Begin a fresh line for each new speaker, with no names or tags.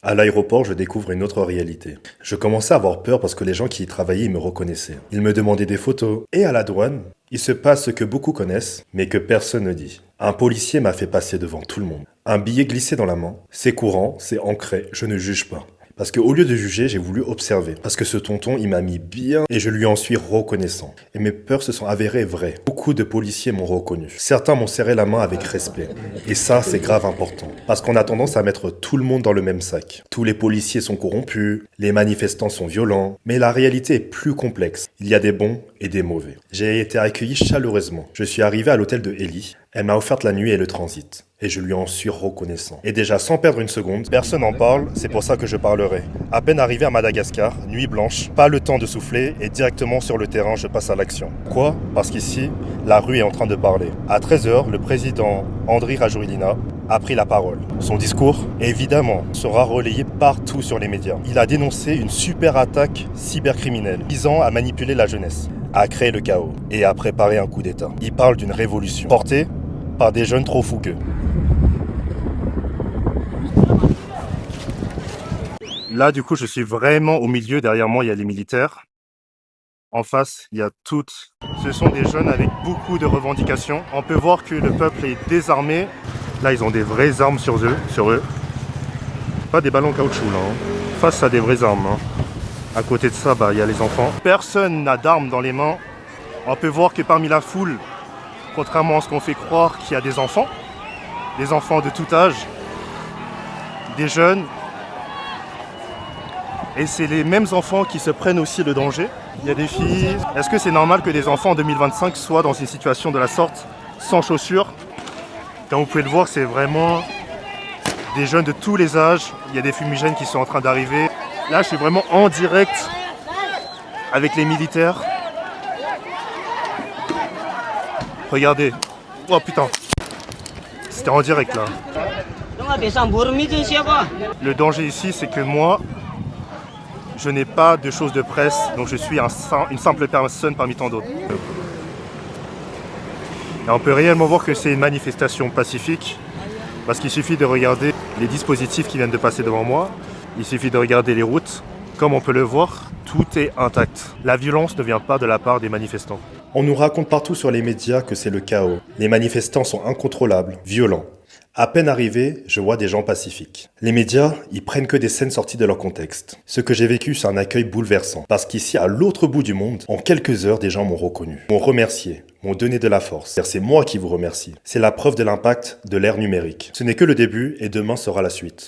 À l'aéroport, je découvre une autre réalité. Je commençais à avoir peur parce que les gens qui y travaillaient ils me reconnaissaient. Ils me demandaient des photos. Et à la douane, il se passe ce que beaucoup connaissent, mais que personne ne dit. Un policier m'a fait passer devant tout le monde. Un billet glissé dans la main. C'est courant, c'est ancré, je ne juge pas. Parce qu'au lieu de juger, j'ai voulu observer. Parce que ce tonton, il m'a mis bien et je lui en suis reconnaissant. Et mes peurs se sont avérées vraies. Beaucoup de policiers m'ont reconnu. Certains m'ont serré la main avec respect. Et ça, c'est grave important. Parce qu'on a tendance à mettre tout le monde dans le même sac. Tous les policiers sont corrompus, les manifestants sont violents. Mais la réalité est plus complexe. Il y a des bons et des mauvais. J'ai été accueilli chaleureusement. Je suis arrivé à l'hôtel de Ellie. Elle m'a offert la nuit et le transit. Et je lui en suis reconnaissant. Et déjà, sans perdre une seconde, personne n'en parle, c'est pour ça que je parlerai. À peine arrivé à Madagascar, nuit blanche, pas le temps de souffler, et directement sur le terrain, je passe à l'action. Quoi? Parce qu'ici, la rue est en train de parler. À 13h, le président Andry Rajoelina a pris la parole. Son discours, évidemment, sera relayé partout sur les médias. Il a dénoncé une super attaque cybercriminelle visant à manipuler la jeunesse, à créer le chaos et à préparer un coup d'État. Il parle d'une révolution portée par des jeunes trop fougueux. Là, du coup, je suis vraiment au milieu. Derrière moi, il y a les militaires. En face, il y a toutes. Ce sont des jeunes avec beaucoup de revendications. On peut voir que le peuple est désarmé. Là, ils ont des vraies armes sur eux. Pas des ballons caoutchouc, là. Face à des vraies armes. À côté de ça, il y a les enfants. Personne n'a d'armes dans les mains. On peut voir que parmi la foule, contrairement à ce qu'on fait croire, qu'il y a des enfants de tout âge, des jeunes. Et c'est les mêmes enfants qui se prennent aussi le danger. Il y a des filles. Est-ce que c'est normal que des enfants en 2025 soient dans une situation de la sorte, sans chaussures? Comme vous pouvez le voir, c'est vraiment des jeunes de tous les âges. Il y a des fumigènes qui sont en train d'arriver. Là, je suis vraiment en direct avec les militaires. Regardez. Oh putain. C'était en direct là. Le danger ici, c'est que moi, je n'ai pas de choses de presse, donc je suis une simple personne parmi tant d'autres. Et on peut réellement voir que c'est une manifestation pacifique, parce qu'il suffit de regarder les dispositifs qui viennent de passer devant moi, il suffit de regarder les routes. Comme on peut le voir, tout est intact. La violence ne vient pas de la part des manifestants. On nous raconte partout sur les médias que c'est le chaos. Les manifestants sont incontrôlables, violents. À peine arrivé, je vois des gens pacifiques. Les médias, ils prennent que des scènes sorties de leur contexte. Ce que j'ai vécu, c'est un accueil bouleversant. Parce qu'ici, à l'autre bout du monde, en quelques heures, des gens m'ont reconnu, m'ont remercié, m'ont donné de la force. C'est moi qui vous remercie. C'est la preuve de l'impact de l'ère numérique. Ce n'est que le début et demain sera la suite.